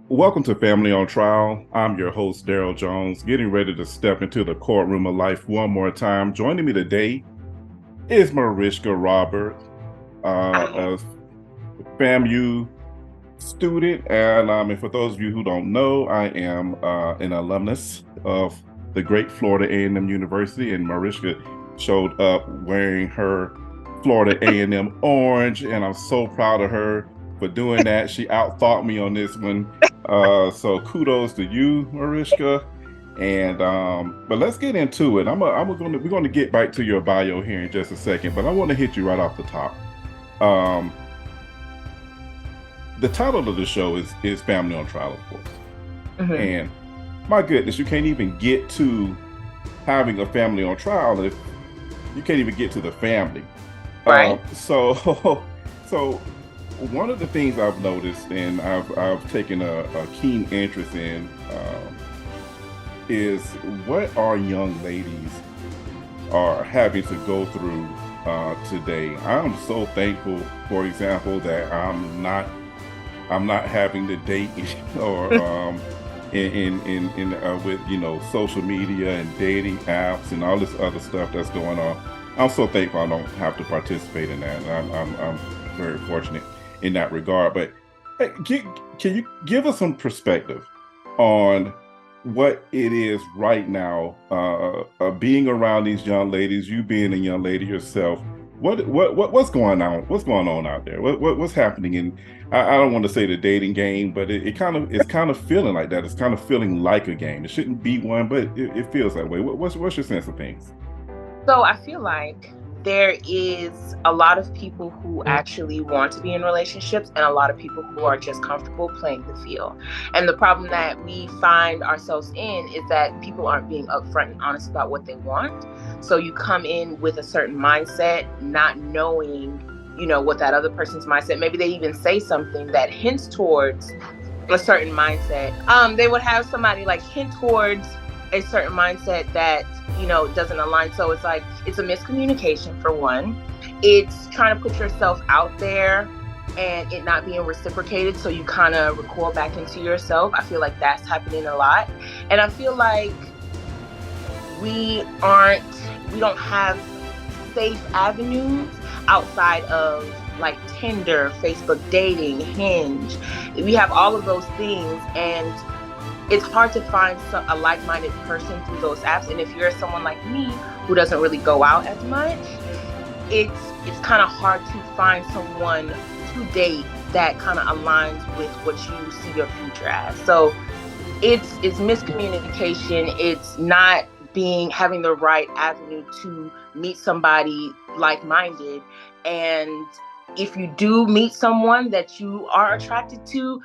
Welcome to Family on Trial. I'm your host, Daryl Jones, getting ready to step into the courtroom of life one more time. Joining me today is Marieshka Robert, I, a FAMU student. And for those of you who don't know, I am an alumnus of the great Florida A&M University, and Marieshka showed up wearing her Florida A&M orange, and I'm so proud of her for doing that. She outthought me on this one. So kudos to you, Marieshka. And but let's get into it. We're gonna get back to your bio here in just a second, but I want to hit you right off the top. Um, the title of the show is Family on Trial, of course. mhm. And my goodness, you can't even get to having a family on trial if you can't even get to the family. Right? So so one of the things I've noticed and I've taken a keen interest in is what our young ladies are having to go through today. I'm so thankful, for example, that I'm not having to date or with social media and dating apps and all this other stuff that's going on. I'm so thankful I don't have to participate in that, and I'm very fortunate in that regard. But hey, can you give us some perspective on what it is right now, being around these young ladies, you being a young lady yourself? What's going on? What's going on out there? What's happening in? I don't want to say the dating game, but it's kind of feeling like that. It's kind of feeling like a game. It shouldn't be one, but it feels that way. What's your sense of things? So I feel like there is a lot of people who actually want to be in relationships and a lot of people who are just comfortable playing the field. And the problem that we find ourselves in is that people aren't being upfront and honest about what they want. So you come in with a certain mindset, not knowing, what that other person's mindset. Maybe they even say something that hints towards a certain mindset. They would have somebody like hint towards a certain mindset that doesn't align. So it's like it's a miscommunication for one. It's trying to put yourself out there and it not being reciprocated, so you kind of recoil back into yourself. I feel like that's happening a lot, and I feel like we aren't we don't have safe avenues outside of like Tinder, Facebook dating, Hinge. We have all of those things, and it's hard to find a like-minded person through those apps. And if you're someone like me who doesn't really go out as much, it's kind of hard to find someone to date that kind of aligns with what you see your future as. So it's miscommunication. It's not being having the right avenue to meet somebody like-minded. And if you do meet someone that you are attracted to,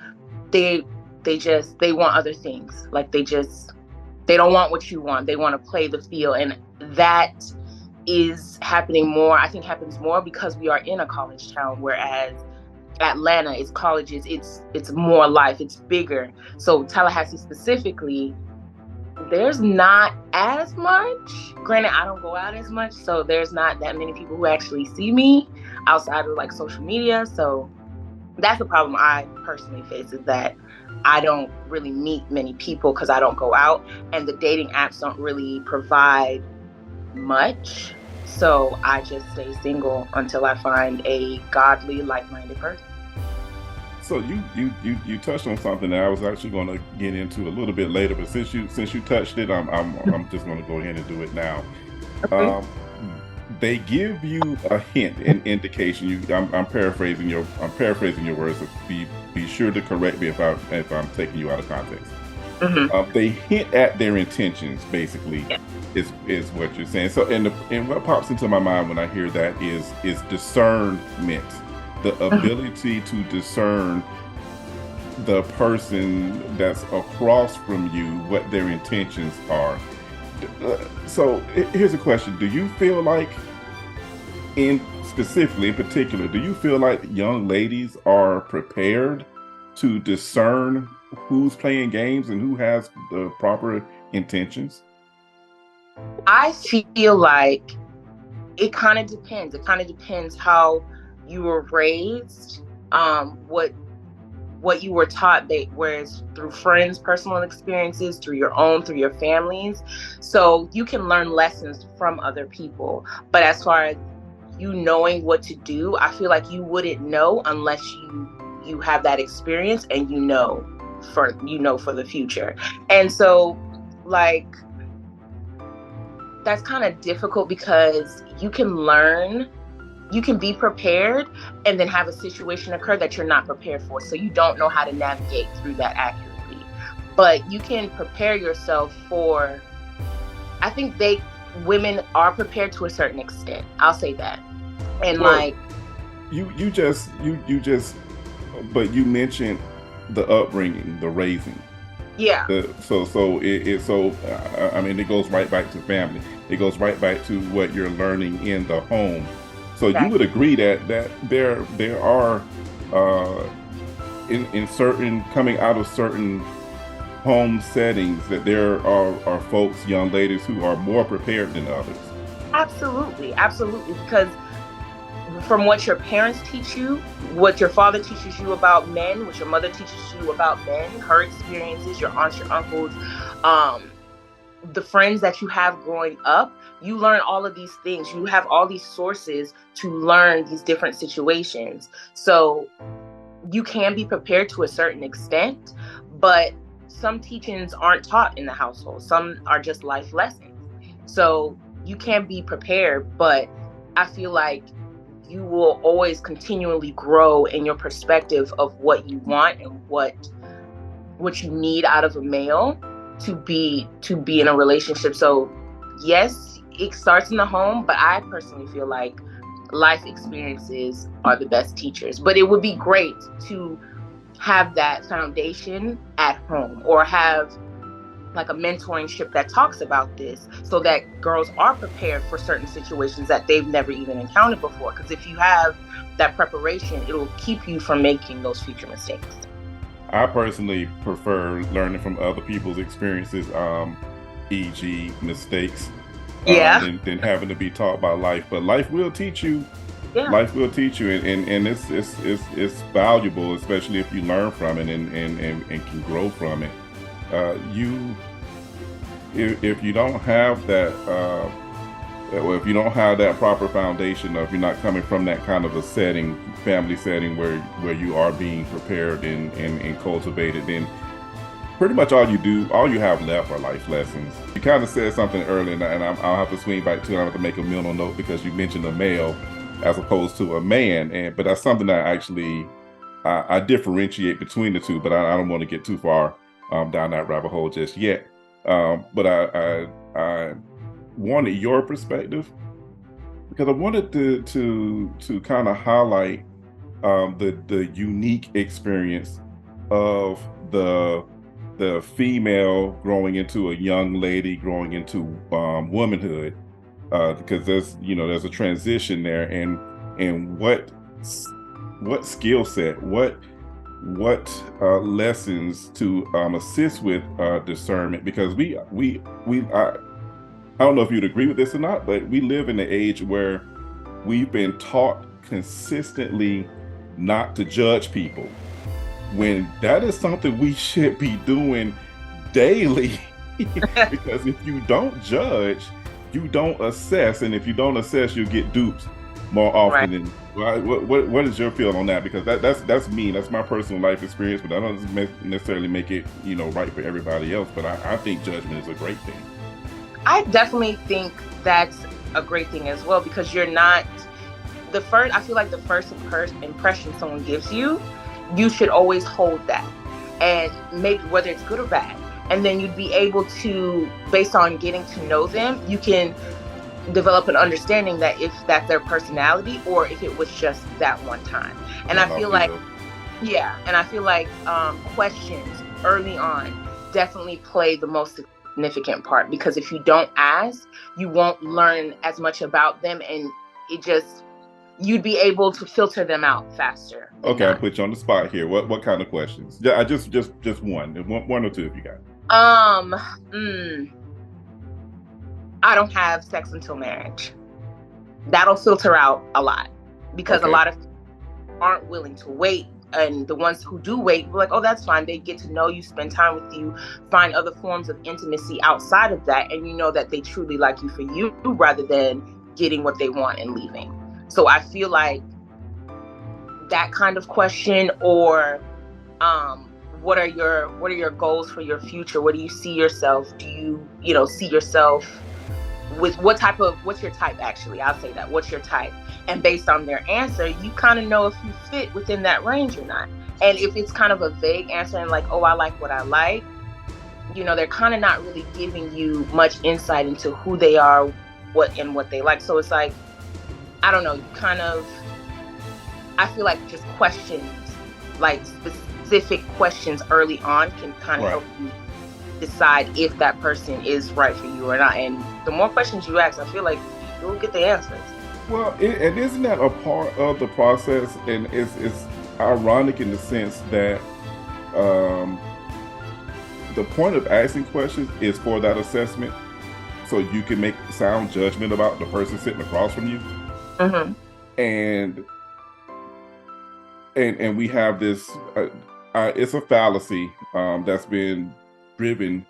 they they want other things. Like they don't want what you want. They want to play the field, and that is happening more. I think happens more because we are in a college town, whereas Atlanta is colleges. It's more life. It's bigger. So Tallahassee specifically, there's not as much. Granted, I don't go out as much, so there's not that many people who actually see me outside of like social media. So that's the problem I personally face, is that I don't really meet many people because I don't go out, and the dating apps don't really provide much. So I just stay single until I find a godly, like-minded person. So you touched on something that I was actually going to get into a little bit later, but since you touched it, I'm just going to go ahead and do it now. Okay. Um, they give you a hint, an indication. I'm paraphrasing your words. So be sure to correct me if I'm taking you out of context. Mm-hmm. They hint at their intentions, basically, Yeah. is what you're saying. So and what pops into my mind when I hear that is discernment, the ability to discern the person that's across from you, what their intentions are. So here's a question: do you feel like, in particular, do you feel like young ladies are prepared to discern who's playing games and who has the proper intentions? I feel like it kind of depends. It kind of depends how you were raised, what what you were taught, whereas through friends, personal experiences, through your families. So you can learn lessons from other people. But as far as you knowing what to do, I feel like you wouldn't know unless you have that experience and for the future. And so, like, that's kind of difficult because you can be prepared and then have a situation occur that you're not prepared for. So you don't know how to navigate through that accurately. But you can prepare yourself for, I think women are prepared to a certain extent. I'll say that. And well, you just, but you mentioned the upbringing, the raising. yeah. I mean, it goes right back to family. It goes right back to what you're learning in the home. So you would Exactly. agree that there are in certain, coming out of certain home settings, that there are folks, young ladies, who are more prepared than others. Absolutely. Absolutely. Because from what your parents teach you, what your father teaches you about men, what your mother teaches you about men, her experiences, your aunts, your uncles, um, the friends that you have growing up, you learn all of these things. You have all these sources to learn these different situations. So you can be prepared to a certain extent, but some teachings aren't taught in the household. Some are just life lessons. So you can be prepared, but I feel like you will always continually grow in your perspective of what you want and what you need out of a male to be in a relationship. So yes, it starts in the home, but I personally feel like life experiences are the best teachers. But it would be great to have that foundation at home, or have like a mentoringship that talks about this, so that girls are prepared for certain situations that they've never even encountered before. Because if you have that preparation, it'll keep you from making those future mistakes. I personally prefer learning from other people's experiences, e.g., mistakes, Yeah. than having to be taught by life. But life will teach you. Yeah. Life will teach you, and it's valuable, especially if you learn from it and can grow from it. You if you don't have that, well, if you don't have that proper foundation, or if you're not coming from that kind of a setting, family setting, where you are being prepared and cultivated, then pretty much all you have left are life lessons. You kind of said something earlier, and I'll have to swing back to it. I have to make a mental note, because you mentioned a male as opposed to a man, but that's something that actually I differentiate between the two, but I don't want to get too far down that rabbit hole just yet. But I wanted your perspective, because I wanted to kind of highlight the unique experience of the female growing into a young lady, growing into womanhood, because there's a transition there, and what skill set, what lessons to assist with discernment, because I don't know if you'd agree with this or not, but we live in an age where we've been taught consistently not to judge people, when that is something we should be doing daily. Because if you don't judge, you don't assess, and if you don't assess, you'll get duped more Right. often than right. What is your feel on that? Because that's me. That's my personal life experience, but I don't necessarily make it right for everybody else. But I think judgment is a great thing. I definitely think that's a great thing as well, because you're not I feel like the first impression someone gives you, you should always hold that. And maybe whether it's good or bad. And then you'd be able to, based on getting to know them, you can develop an understanding that if that's their personality, or if it was just that one time. And I One-off feel like, deal. yeah, and I feel like questions early on definitely play the most significant part, because if you don't ask, you won't learn as much about them, and it just, you'd be able to filter them out faster than Okay, I'll not. put you on the spot here. What kind of questions? Yeah, I just one or two if you got. Um, mm, I don't have sex until marriage. That'll filter out a lot, because a Okay. lot of people aren't willing to wait and the ones who do wait, like, oh, that's fine. They get to know you, spend time with you, find other forms of intimacy outside of that, and you know that they truly like you for you rather than getting what they want and leaving. So I feel like that kind of question, or what are your goals for your future? Where do you see yourself? Do you see yourself with what's your type? Actually, I'll say that. What's your type? And based on their answer, you kind of know if you fit within that range or not. And if it's kind of a vague answer and like, oh, I like what I like, they're kind of not really giving you much insight into who they are, what they like. So it's like, I don't know, I feel like just questions, like specific questions early on, can kind of help you decide if that person is right for you or not. And the more questions you ask, I feel like you'll get the answers. Well, and isn't that a part of the process? And it's ironic in the sense that the point of asking questions is for that assessment, so you can make sound judgment about the person sitting across from you. Mm-hmm. And we have this. It's a fallacy that's been driven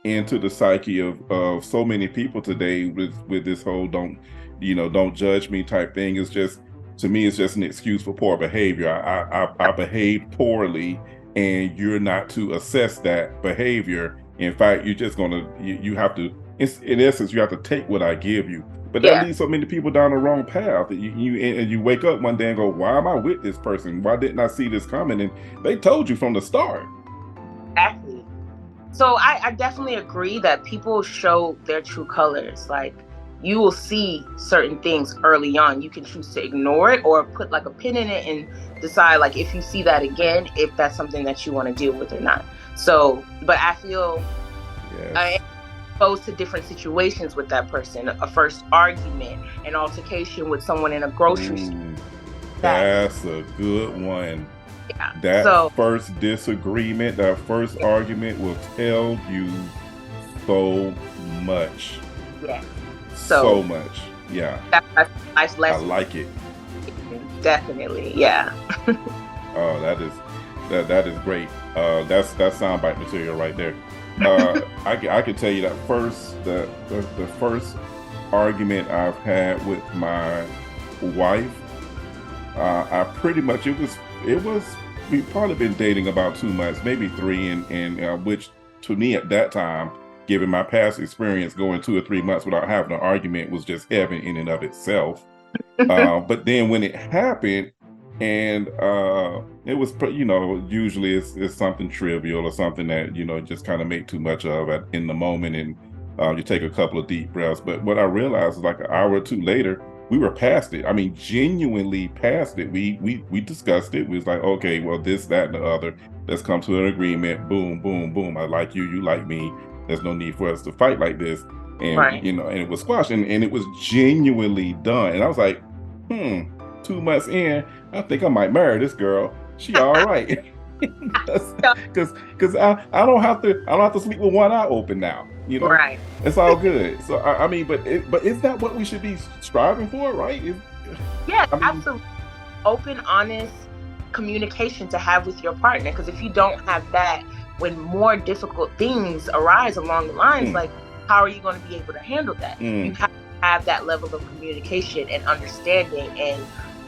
into the psyche of so many people today with this whole don't judge me type thing. It's just, to me, it's just an excuse for poor behavior. I behaved poorly, and you're not to assess that behavior. In fact, you're just you have to, in essence, you have to take what I give you. But that leads so many people down the wrong path. You wake up one day and go, why am I with this person? Why didn't I see this coming? And they told you from the start. Exactly. So I definitely agree that people show their true colors. Like, you will see certain things early on. You can choose to ignore it or put like a pin in it and decide, like, if you see that again, if that's something that you want to deal with or not. So, but I feel I am exposed to different situations with that person. A first argument, an altercation with someone in a grocery store. That's a good one. Yeah. That first disagreement, that first argument will tell you so much. Yeah. So much. Yeah. That's life lesson. I like it. Definitely. Yeah. Oh, that is great. That's soundbite material right there. I can tell you that the first argument I've had with my wife, I pretty much, we've probably been dating about 2 months, maybe 3, and which to me at that time, given my past experience, going 2 or 3 months without having an argument was just heaven in and of itself. But then when it happened, and it was, usually it's something trivial or something that, just kind of make too much of it in the moment, and you take a couple of deep breaths. But what I realized is, like, an hour or two later, we were past it. I mean, genuinely past it. We discussed it. We was like, okay, well, this, that, and the other. Let's come to an agreement. Boom, boom, boom. I like you. You like me. There's no need for us to fight like this. And, and it was squashed, and it was genuinely done. And I was like, 2 months in, I think I might marry this girl. She all right. Because I don't have to sleep with one eye open now. Right. It's all good. So I mean, but is that what we should be striving for, right? Absolutely. Open, honest communication to have with your partner. Because if you don't have that, when more difficult things arise along the lines, like, how are you going to be able to handle that? You have to have that level of communication and understanding, and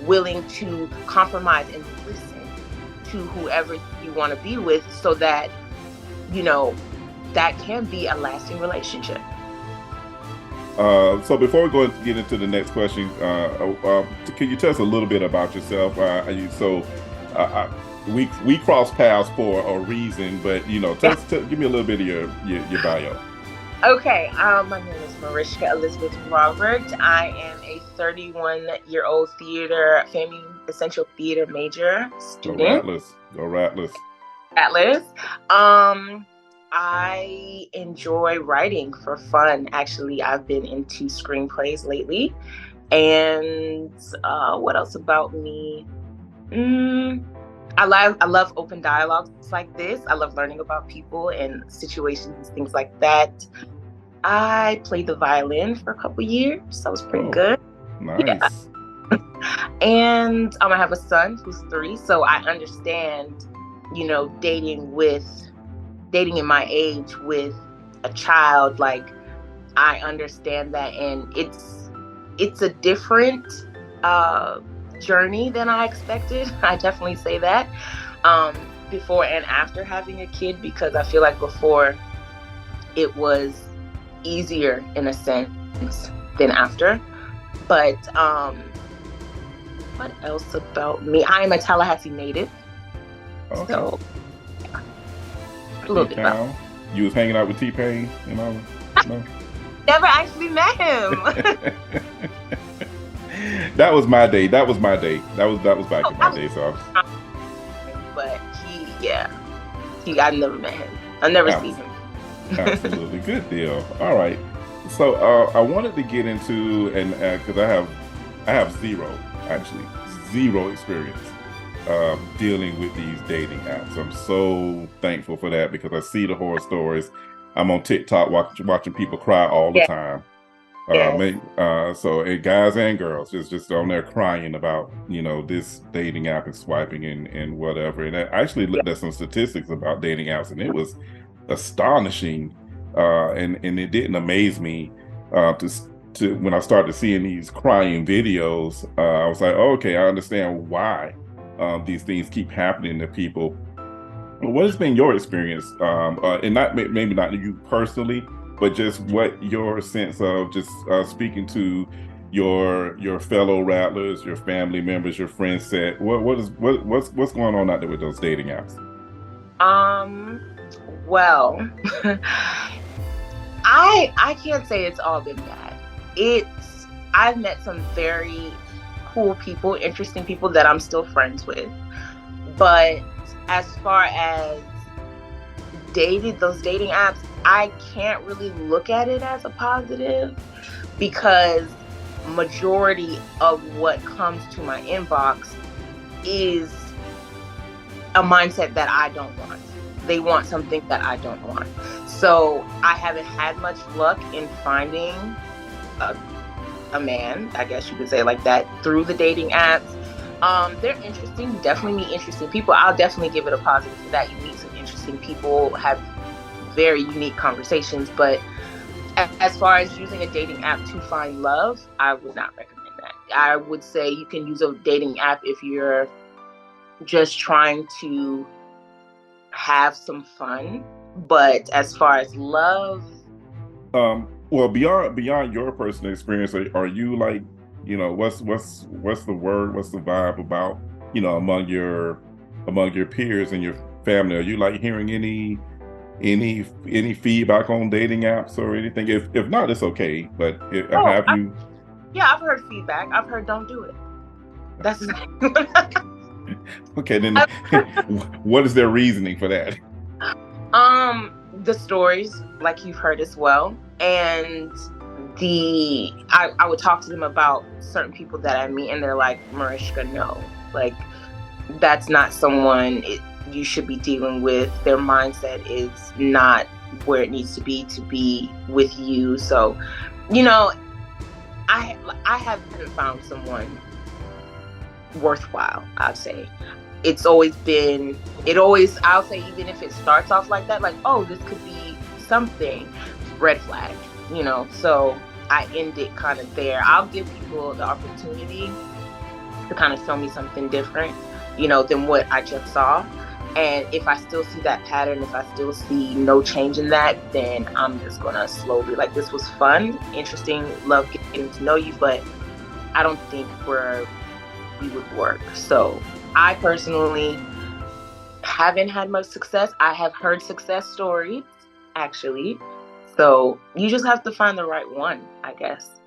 willing to compromise and listen to whoever you want to be with, so that that can be a lasting relationship. So before we go and get into the next question, can you tell us a little bit about yourself? We crossed paths for a reason, but give me a little bit of your bio. Okay, my name is Marieshka Elizabeth Robert. I am a 31-year-old FAMU Essential Theater major student. Go Rattlers. I enjoy writing for fun. Actually, I've been into screenplays lately. And what else about me? I love open dialogues like this. I love learning about people and situations and things like that. I played the violin for a couple years. That was pretty good. Nice. And I have a son who's 3, so I understand, dating in my age with a child. Like, I understand that, and it's a different journey than I expected. I definitely say that. Before and after having a kid, because I feel like before it was easier in a sense than after. But what else about me? I am a Tallahassee native, Okay. so a little bit about. You was hanging out with T-Pain and all? No? Never actually met him. That was my day. That was my day. That was back in my day. So, but I never met him. I never seen him. Absolutely, good deal. All right. So I wanted to get into, and because I have zero experience dealing with these dating apps. I'm so thankful for that because I see the horror stories. I'm on TikTok watching people cry all the time. So guys and girls just on there crying about this dating app and swiping and whatever. And I actually looked at some statistics about dating apps, and it was astonishing. And it didn't amaze me to when I started seeing these crying videos. I was like, oh, okay, I understand why these things keep happening to people. What has been your experience, and maybe not you personally, but just what your sense of just speaking to your fellow rattlers, your family members, your friends said? What's going on out there with those dating apps? Well, I can't say it's all been bad. I've met some very cool people, interesting people that I'm still friends with. But as far as those dating apps, I can't really look at it as a positive, because majority of what comes to my inbox is a mindset that I don't want. They want something that I don't want. So I haven't had much luck in finding a man, I guess you could say like that, through the dating apps. They're interesting. You definitely meet interesting people. I'll definitely give it a positive for that. You meet some interesting people, have very unique conversations. But as far as using a dating app to find love, I would not recommend that. I would say you can use a dating app if you're just trying to have some fun. But as far as love, well, beyond your personal experience, are you like, what's the word, what's the vibe about, among your peers and your family? Are you like hearing any feedback on dating apps or anything? If not, it's okay. But have you? Yeah, I've heard feedback. I've heard don't do it. That's okay. Then what is their reasoning for that? The stories, like you've heard as well, and I would talk to them about certain people that I meet, and they're like, Marieshka, no, like that's not someone you should be dealing with. Their mindset is not where it needs to be with you. So, I haven't found someone worthwhile, I'd say. I'll say, even if it starts off like that, like, oh, this could be something, red flag, so I end it kind of there. I'll give people the opportunity to kind of show me something different, than what I just saw. And if I still see that pattern, if I still see no change in that, then I'm just gonna slowly, like, this was fun, interesting, love getting to know you, but I don't think we would work. So I personally haven't had much success. I have heard success stories, actually. So you just have to find the right one, I guess.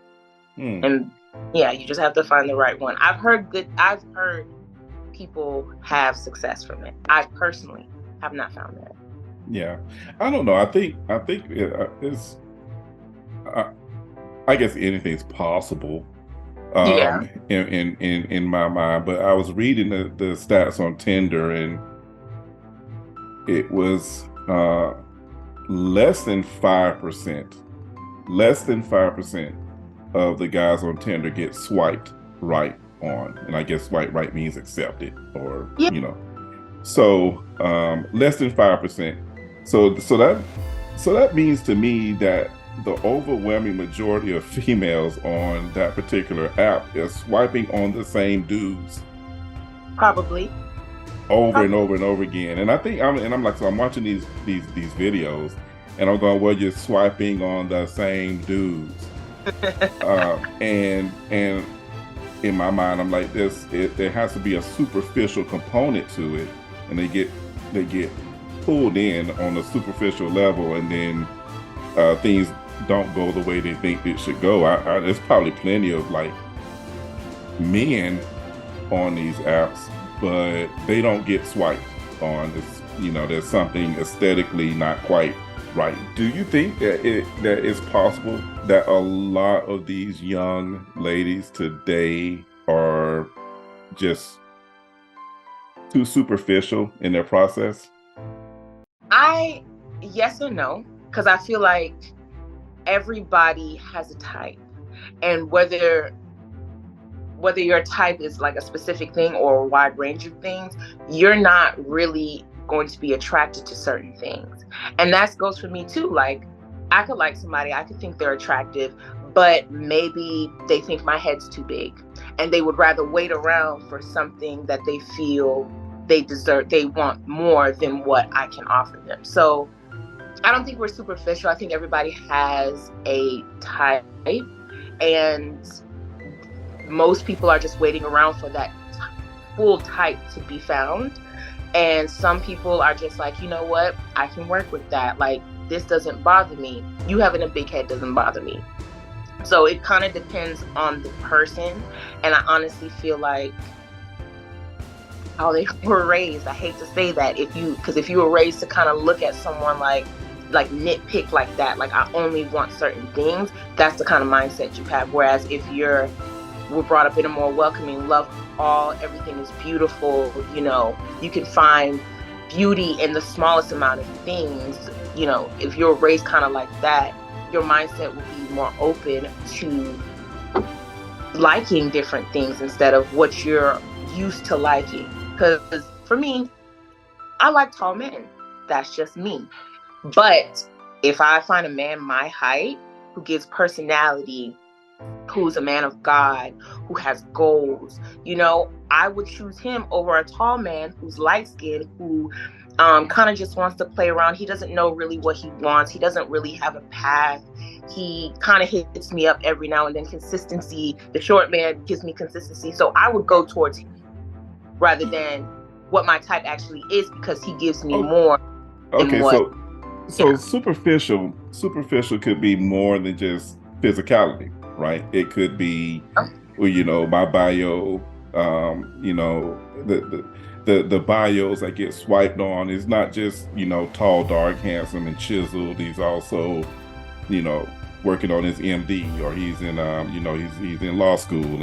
And yeah, you just have to find the right one. I've heard people have success from it. I personally have not found that. Yeah, I don't know. I think it's. I guess anything's possible. In my mind, but I was reading the stats on Tinder, and it was less than 5% of the guys on Tinder get swiped right on, and I guess swipe right means accepted, or Yeah, So less than 5%. So that means to me that the overwhelming majority of females on that particular app is swiping on the same dudes probably. over and Probably. over and over again. And I'm like, so I'm watching these videos, and I'm going, well, you're swiping on the same dudes. And in my mind, I'm like, there has to be a superficial component to it, and they get pulled in on a superficial level, and then things don't go the way they think it should go. There's probably plenty of like men on these apps, but they don't get swiped on. There's something aesthetically not quite right. Do you think that it's possible that a lot of these young ladies today are just too superficial in their process? Yes and no, because I feel like everybody has a type, and whether your type is like a specific thing or a wide range of things, you're not really going to be attracted to certain things. And that goes for me too. Like, I could like somebody, I could think they're attractive, but maybe they think my head's too big, and they would rather wait around for something that they feel they deserve, they want more than what I can offer them. So I don't think we're superficial. I think everybody has a type, and most people are just waiting around for that full type to be found. And some people are just like, you know what, I can work with that. Like, this doesn't bother me. You having a big head doesn't bother me. So it kind of depends on the person. And I honestly feel like how they were raised. I hate to say that, because if you were raised to kind of look at someone like nitpick like that, like I only want certain things, that's the kind of mindset you have. Whereas if we're brought up in a more welcoming, love everything is beautiful, you can find beauty in the smallest amount of things. If you're raised kind of like that, your mindset will be more open to liking different things instead of what you're used to liking. Because for me, I like tall men. That's just me. But if I find a man my height who gives personality, who's a man of God, who has goals, I would choose him over a tall man who's light-skinned, who kind of just wants to play around. He doesn't know really what he wants. He doesn't really have a path. He kind of hits me up every now and then. Consistency, the short man gives me consistency. So I would go towards him rather than what my type actually is, because he gives me more than Okay, what. so Yeah. superficial could be more than just physicality, right? It could be, well, my bio, the bios that get swiped on is not just, tall, dark, handsome, and chiseled. He's also, working on his MD, or he's in, he's in law school,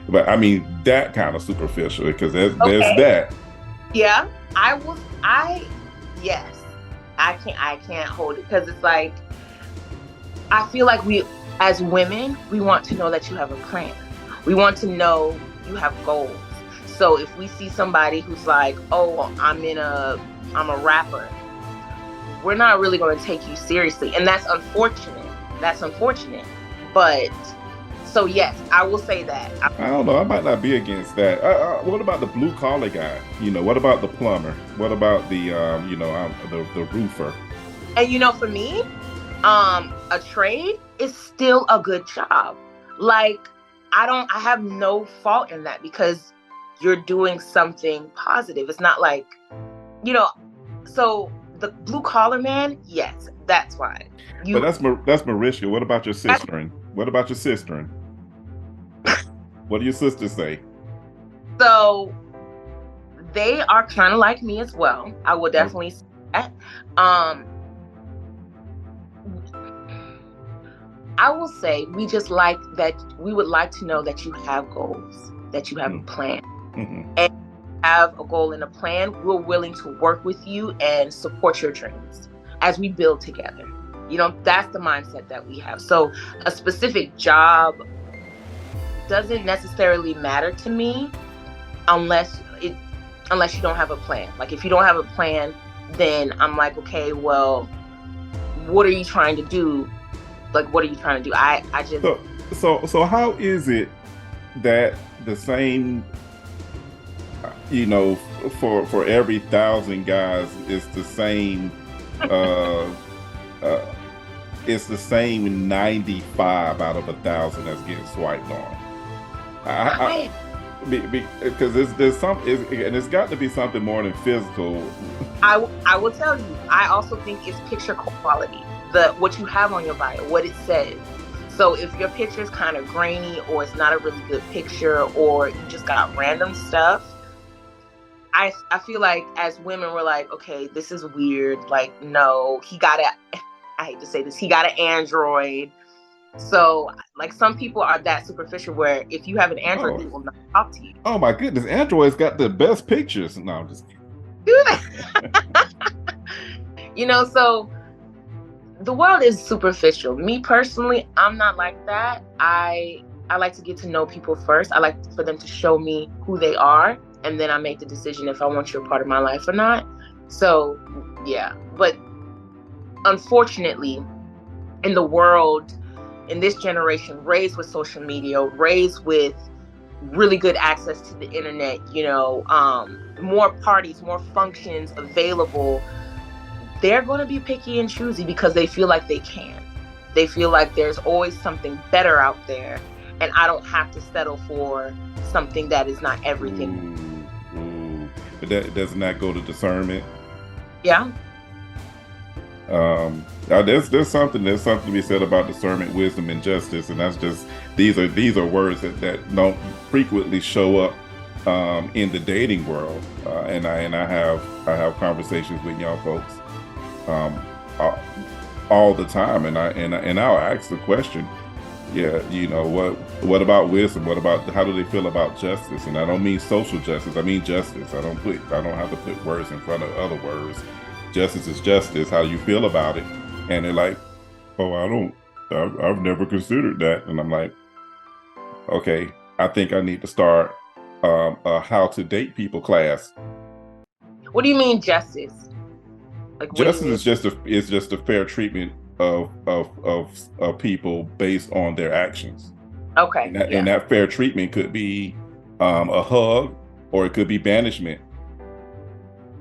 but I mean that kind of superficial, because there's that. Yeah, yes, I can't hold it, because it's like, I feel like we, as women, we want to know that you have a plan. We want to know you have goals. So if we see somebody who's like, oh, I'm a rapper, we're not really going to take you seriously. And that's unfortunate. But, so yes, I will say that. I don't know. I might not be against that. What about the blue collar guy? What about the plumber? What about the, the roofer? And for me, a trade is still a good job. Like, I have no fault in that, because you're doing something positive. It's not like, so the blue collar man, yes, that's fine. But that's Marieshka. What about your sister? What about your sister? What do your sisters say? So they are kind of like me as well. I will definitely say that. I will say we just like that. We would like to know that you have goals, that you have a plan. Mm-hmm. And have a goal and a plan. We're willing to work with you and support your dreams as we build together. That's the mindset that we have. So a specific job, doesn't necessarily matter to me unless it unless you don't have a plan. Like if you don't have a plan, then I'm like, okay, well, what are you trying to do? Like what are you trying to do? I just So how is it that the same, for every 1,000 guys, it's the same, uh, uh, it's the same 95 out of 1,000 that's getting swiped on. I, I because and it's got to be something more than physical. I will tell you, I also think it's picture quality. The what you have on your bio, what it says. So if your picture is kind of grainy or it's not a really good picture or you just got random stuff, I feel like as women we're like, okay, this is weird. Like, no, he got a I hate to say this, he got an Android. So like some people are that superficial where if you have an Android, Oh, they will not talk to you. oh my goodness, Android's got the best pictures. No, I'm just So the world is superficial. Me personally, I'm not like that. I like to get to know people first. I like for them to show me who they are, and then I make the decision if I want you a part of my life or not. So yeah, but unfortunately, in the world, in this generation, raised with social media, raised with really good access to the internet, more parties, more functions available, they're going to be picky and choosy because they feel like they can. They feel like there's always something better out there, and I don't have to settle for something that is not everything. ooh. But that doesn't that go to discernment? Yeah. There's something to be said about discernment, wisdom, and justice, and that's just these are words that don't frequently show up in the dating world, and I have conversations with young folks um, all, all the time, and I'll ask the question, yeah, what about wisdom? What about how do they feel about justice? And I don't mean social justice. I mean justice. I don't have to put words in front of other words. Justice is justice. How do you feel about it? And they're like, oh, I don't. I've never considered that. And I'm like, okay, I think I need to start a how to date people class. What do you mean justice? Like, what do you Justice mean? is just a fair treatment of people based on their actions. Okay. And Yeah. that fair treatment could be a hug, or it could be banishment.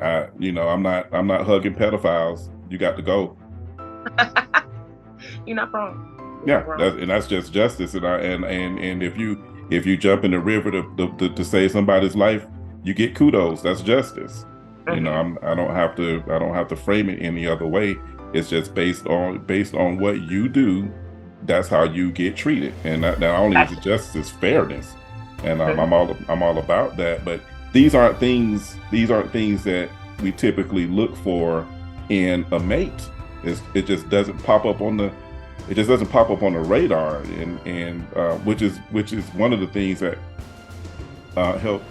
I'm not hugging pedophiles. You got to go. You're not wrong. You're Yeah, not wrong. that's just justice. And if you jump in the river to save somebody's life, you get kudos. That's justice. Hmm. I don't have to frame it any other way. It's just based on what you do. That's how you get treated. And not only is it justice, it's fairness. And I'm all about that. But these aren't things that we typically look for in a mate. It just doesn't pop up on the radar, and which is one of the things that help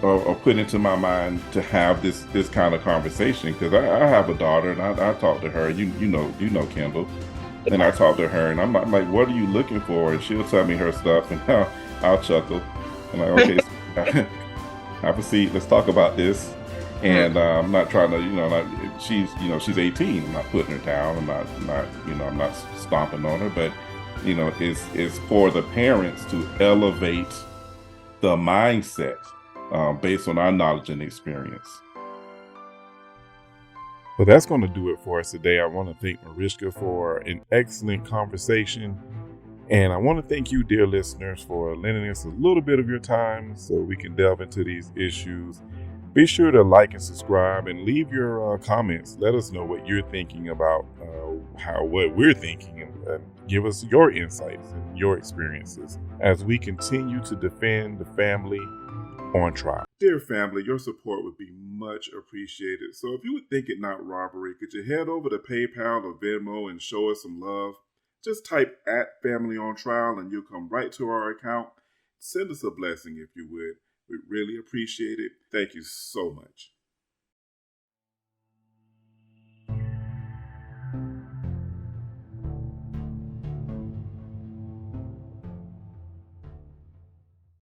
or put into my mind to have this kind of conversation, because I have a daughter, and I talk to her. You know Kendall, and I talk to her, and I'm like, what are you looking for? And she'll tell me her stuff, and I'll chuckle. I'm like, okay, so, have a seat. Let's talk about this. And I'm not trying to, she's 18. I'm not putting her down. I'm not stomping on her. But it's for the parents to elevate the mindset based on our knowledge and experience. Well, that's going to do it for us today. I want to thank Marieshka for an excellent conversation. And I want to thank you, dear listeners, for lending us a little bit of your time so we can delve into these issues. Be sure to like and subscribe and leave your comments. Let us know what you're thinking about what we're thinking, and give us your insights and your experiences as we continue to defend the family on trial. Dear family, your support would be much appreciated. So if you would think it not robbery, could you head over to PayPal or Venmo and show us some love? Just type @FamilyOnTrial and you'll come right to our account. Send us a blessing if you would. We'd really appreciate it. Thank you so much.